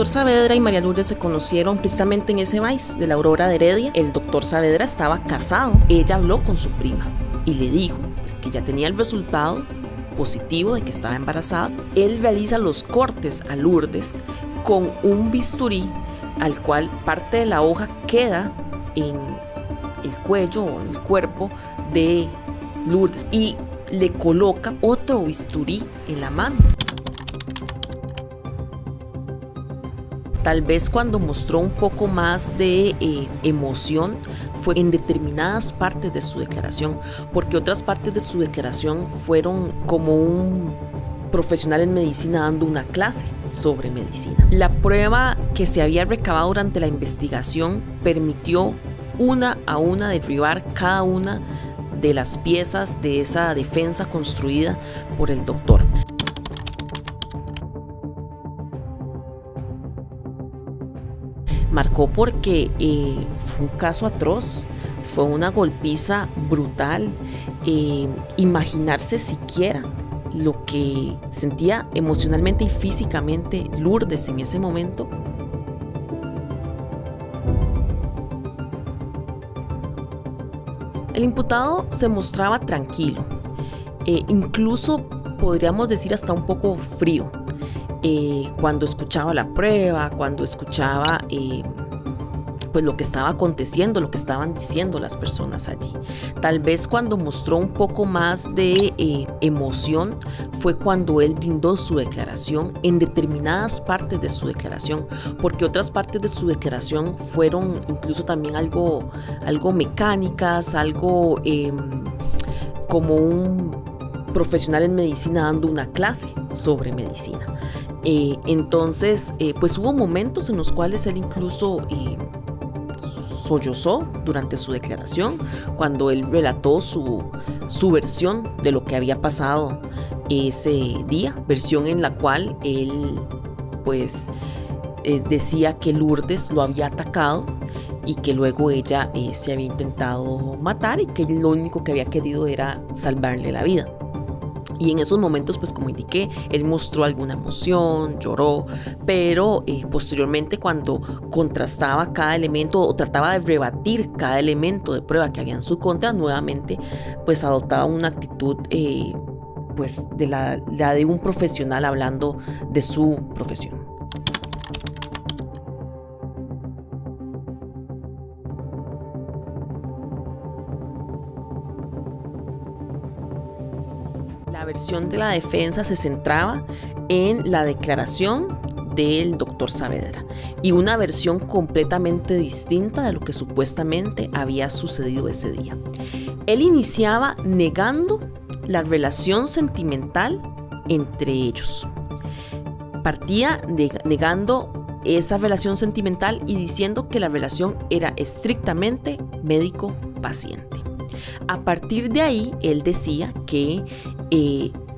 doctor Saavedra y María Lourdes se conocieron precisamente en ese Vice de la Aurora de Heredia. El doctor Saavedra estaba casado. Ella habló con su prima y le dijo pues, que ya tenía el resultado positivo de que estaba embarazada. Él realiza los cortes a Lourdes con un bisturí al cual parte de la hoja queda en el cuello o en el cuerpo de Lourdes y le coloca otro bisturí en la mano. Tal vez cuando mostró un poco más de emoción fue en determinadas partes de su declaración, porque otras partes de su declaración fueron como un profesional en medicina dando una clase sobre medicina. La prueba que se había recabado durante la investigación permitió una a una derribar cada una de las piezas de esa defensa construida por el doctor. Marcó porque fue un caso atroz, fue una golpiza brutal. Imaginarse siquiera lo que sentía emocionalmente y físicamente Lourdes en ese momento. El imputado se mostraba tranquilo, incluso podríamos decir hasta un poco frío. Cuando escuchaba la prueba, cuando escuchaba pues lo que estaba aconteciendo, lo que estaban diciendo las personas allí. Tal vez cuando mostró un poco más de emoción fue cuando él brindó su declaración en determinadas partes de su declaración, porque otras partes de su declaración fueron incluso también algo mecánicas, algo como un profesional en medicina dando una clase sobre medicina. Entonces, pues hubo momentos en los cuales él incluso sollozó durante su declaración, cuando él relató su versión de lo que había pasado ese día, versión en la cual él pues decía que Lourdes lo había atacado y que luego ella se había intentado matar y que lo único que había querido era salvarle la vida. Y en esos momentos, pues como indiqué, él mostró alguna emoción, lloró, pero posteriormente cuando contrastaba cada elemento o trataba de rebatir cada elemento de prueba que había en su contra, nuevamente pues adoptaba una actitud pues de la de un profesional hablando de su profesión. La versión de la defensa se centraba en la declaración del doctor Saavedra y una versión completamente distinta de lo que supuestamente había sucedido ese día. Él iniciaba negando la relación sentimental entre ellos. Partía negando esa relación sentimental y diciendo que la relación era estrictamente médico-paciente. A partir de ahí, él decía que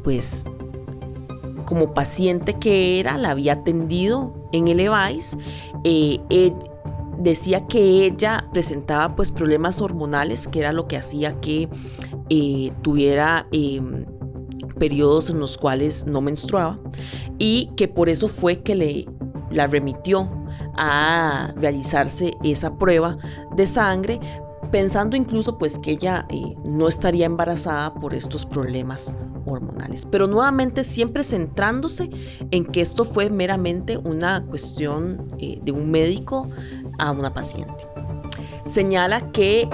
pues como paciente que era, la había atendido en el EVAIS. Decía que ella presentaba pues problemas hormonales, que era lo que hacía que tuviera periodos en los cuales no menstruaba, y que por eso fue que la remitió a realizarse esa prueba de sangre, pensando incluso pues que ella no estaría embarazada por estos problemas hormonales, pero nuevamente siempre centrándose en que esto fue meramente una cuestión de un médico a una paciente. Señala que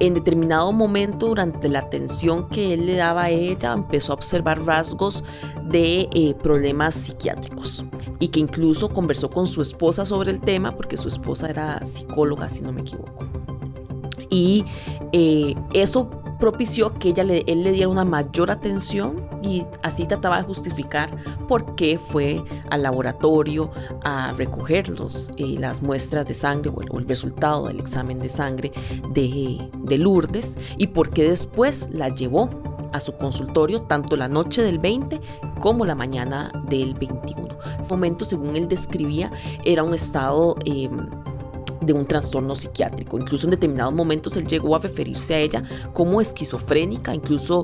en determinado momento durante la atención que él le daba a ella empezó a observar rasgos de problemas psiquiátricos y que incluso conversó con su esposa sobre el tema, porque su esposa era psicóloga, si no me equivoco. Y eso propició que él le diera una mayor atención y así trataba de justificar por qué fue al laboratorio a recoger las muestras de sangre o el resultado del examen de sangre de Lourdes y por qué después la llevó a su consultorio tanto la noche del 20 como la mañana del 21. Ese momento, según él describía, era un estado de un trastorno psiquiátrico. Incluso en determinados momentos él llegó a referirse a ella como esquizofrénica, incluso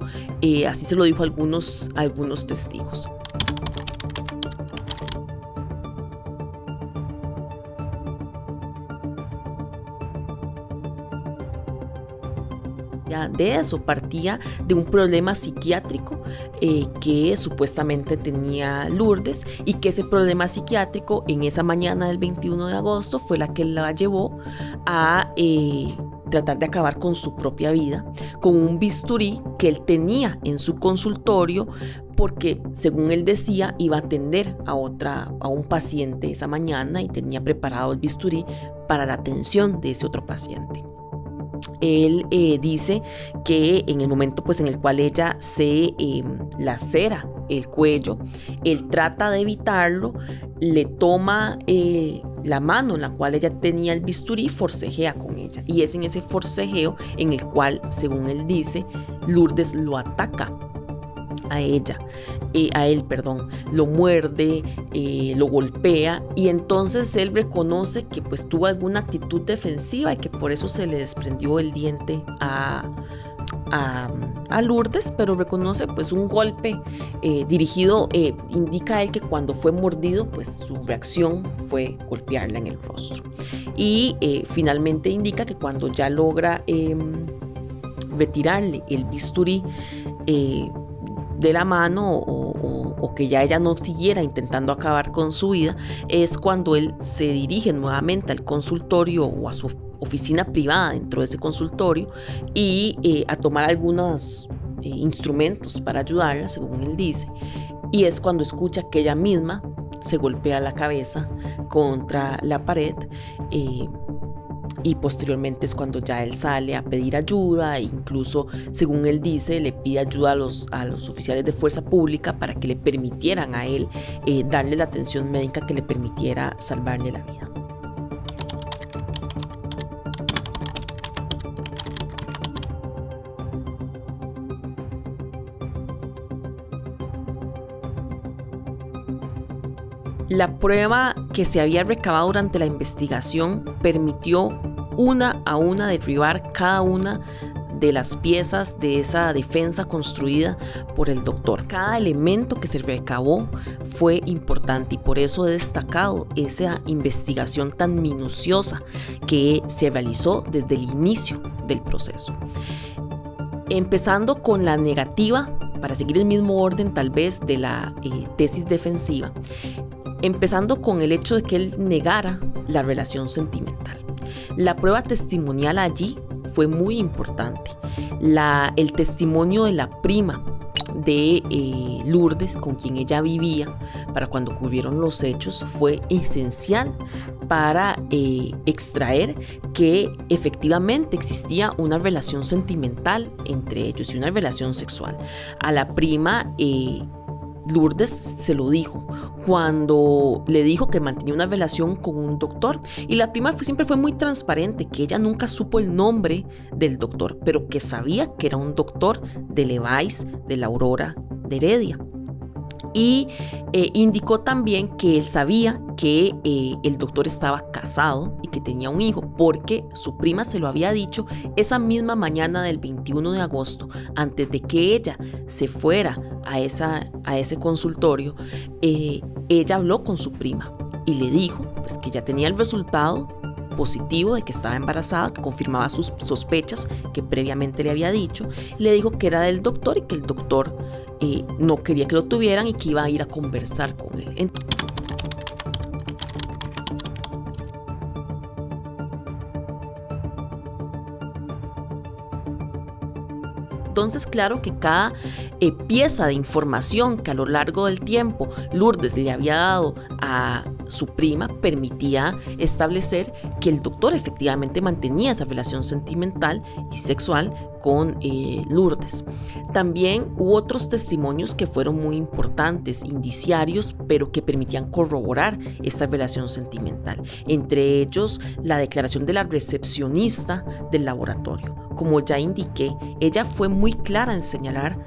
así se lo dijo a algunos testigos. de eso, partía de un problema psiquiátrico que supuestamente tenía Lourdes, y que ese problema psiquiátrico en esa mañana del 21 de agosto fue la que la llevó a tratar de acabar con su propia vida, con un bisturí que él tenía en su consultorio, porque según él decía iba a atender a un paciente esa mañana y tenía preparado el bisturí para la atención de ese otro paciente. Él dice que en el momento pues en el cual ella se lacera el cuello, él trata de evitarlo, le toma la mano en la cual ella tenía el bisturí y forcejea con ella, y es en ese forcejeo en el cual, según él dice, Lourdes lo ataca a él, lo muerde, lo golpea, y entonces él reconoce que pues tuvo alguna actitud defensiva y que por eso se le desprendió el diente a Lourdes, pero reconoce pues un golpe dirigido, indica él que cuando fue mordido pues su reacción fue golpearla en el rostro, y finalmente indica que cuando ya logra retirarle el bisturí de la mano, o que ya ella no siguiera intentando acabar con su vida, es cuando él se dirige nuevamente al consultorio o a su oficina privada dentro de ese consultorio y a tomar algunos instrumentos para ayudarla, según él dice, y es cuando escucha que ella misma se golpea la cabeza contra la pared, y posteriormente es cuando ya él sale a pedir ayuda, e incluso, según él dice, le pide ayuda a los oficiales de fuerza pública para que le permitieran a él darle la atención médica que le permitiera salvarle la vida. La prueba que se había recabado durante la investigación permitió una a una derribar cada una de las piezas de esa defensa construida por el doctor. Cada elemento que se recabó fue importante, y por eso he destacado esa investigación tan minuciosa que se realizó desde el inicio del proceso. Empezando con la negativa, para seguir el mismo orden tal vez de la tesis defensiva, empezando con el hecho de que él negara la relación sentimental. La prueba testimonial allí fue muy importante. El testimonio de la prima de Lourdes, con quien ella vivía para cuando ocurrieron los hechos, fue esencial para extraer que efectivamente existía una relación sentimental entre ellos y una relación sexual. A la prima Lourdes se lo dijo cuando le dijo que mantenía una relación con un doctor, y la prima siempre fue muy transparente, que ella nunca supo el nombre del doctor, pero que sabía que era un doctor de Levice, de la Aurora de Heredia. Y indicó también que él sabía que el doctor estaba casado y que tenía un hijo, porque su prima se lo había dicho esa misma mañana del 21 de agosto, antes de que ella se fuera a ese consultorio. Ella habló con su prima y le dijo pues, que ya tenía el resultado positivo de que estaba embarazada, que confirmaba sus sospechas que previamente le había dicho. Le dijo que era del doctor y que el doctor no quería que lo tuvieran y que iba a ir a conversar con él. Entonces, claro que cada pieza de información que a lo largo del tiempo Lourdes le había dado a su prima permitía establecer que el doctor efectivamente mantenía esa relación sentimental y sexual con Lourdes. También hubo otros testimonios que fueron muy importantes, indiciarios, pero que permitían corroborar esta relación sentimental. Entre ellos, la declaración de la recepcionista del laboratorio. Como ya indiqué, ella fue muy clara en señalar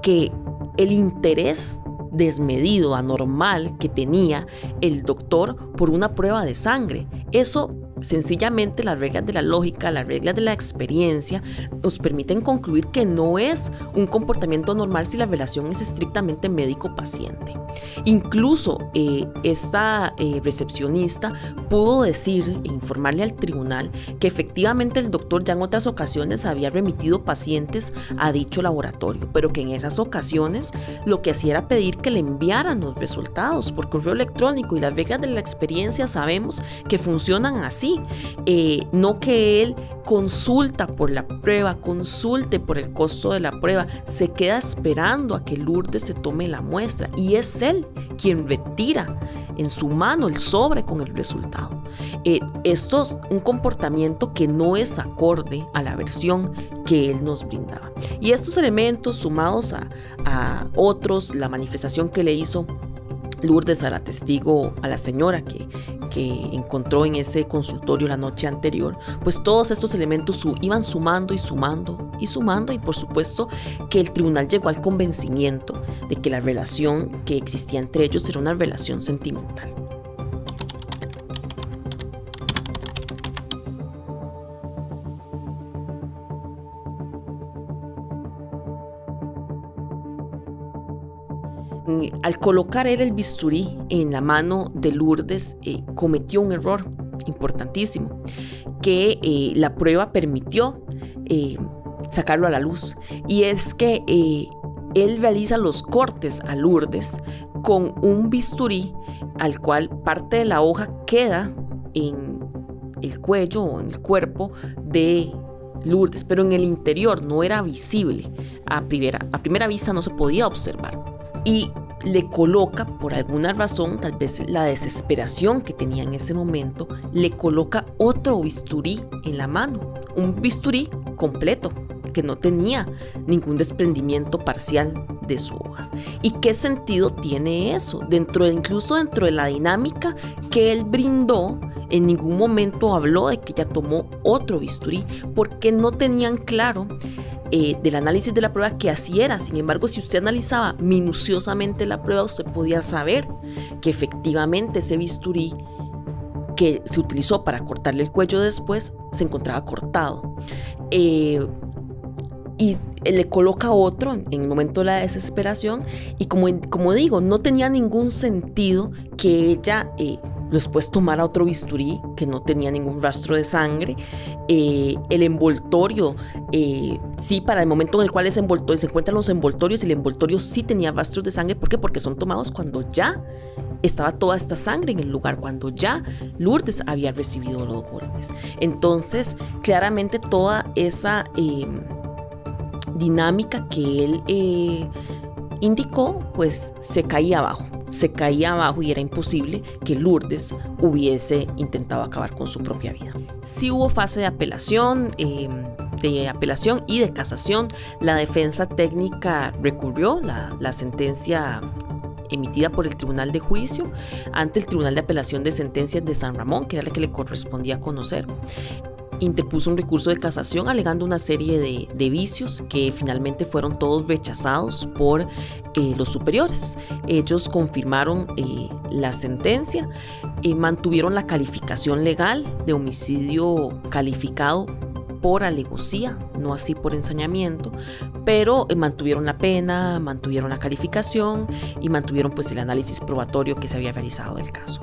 que el interés desmedido, anormal que tenía el doctor por una prueba de sangre, eso sencillamente las reglas de la lógica, las reglas de la experiencia nos permiten concluir que no es un comportamiento normal si la relación es estrictamente médico-paciente. Incluso esta recepcionista pudo decir e informarle al tribunal que efectivamente el doctor ya en otras ocasiones había remitido pacientes a dicho laboratorio, pero que en esas ocasiones lo que hacía era pedir que le enviaran los resultados por correo electrónico, y las reglas de la experiencia sabemos que funcionan así, no que él consulta por la prueba, consulte por el costo de la prueba, se queda esperando a que Lourdes se tome la muestra y es él quien retira en su mano el sobre con el resultado. Esto es un comportamiento que no es acorde a la versión que él nos brindaba. Y estos elementos sumados a otros, la manifestación que le hizo Lourdes a la testigo, a la señora que encontró en ese consultorio la noche anterior, pues todos estos elementos iban sumando y sumando y sumando, y por supuesto que el tribunal llegó al convencimiento de que la relación que existía entre ellos era una relación sentimental. Al colocar él el bisturí en la mano de Lourdes, cometió un error importantísimo, que la prueba permitió sacarlo a la luz, y es que él realiza los cortes a Lourdes con un bisturí al cual parte de la hoja queda en el cuello o en el cuerpo de Lourdes, pero en el interior no era visible, a primera vista no se podía observar. Y le coloca, por alguna razón, tal vez la desesperación que tenía en ese momento, le coloca otro bisturí en la mano, un bisturí completo, que no tenía ningún desprendimiento parcial de su hoja. ¿Y qué sentido tiene eso? Incluso dentro de la dinámica que él brindó, en ningún momento habló de que ella tomó otro bisturí, porque no tenían claro del análisis de la prueba que así era. Sin embargo, si usted analizaba minuciosamente la prueba, usted podía saber que efectivamente ese bisturí que se utilizó para cortarle el cuello después se encontraba cortado. Y le coloca otro en el momento de la desesperación, y como digo, no tenía ningún sentido que ella después tomara otro bisturí que no tenía ningún rastro de sangre. El envoltorio, sí, para el momento en el cual se encuentran los envoltorios, el envoltorio sí tenía rastros de sangre. ¿Por qué? Porque son tomados cuando ya estaba toda esta sangre en el lugar, cuando ya Lourdes había recibido los golpes. Entonces, claramente toda esa dinámica que él indicó, pues se caía abajo y era imposible que Lourdes hubiese intentado acabar con su propia vida. Sí hubo fase de apelación y de casación. La defensa técnica recurrió la sentencia emitida por el Tribunal de Juicio ante el Tribunal de Apelación de Sentencias de San Ramón, que era la que le correspondía conocer. Interpuso un recurso de casación alegando una serie de vicios que finalmente fueron todos rechazados por los superiores. Ellos confirmaron la sentencia, mantuvieron la calificación legal de homicidio calificado por alevosía, no así por ensañamiento, pero mantuvieron la pena, mantuvieron la calificación y mantuvieron pues el análisis probatorio que se había realizado del caso.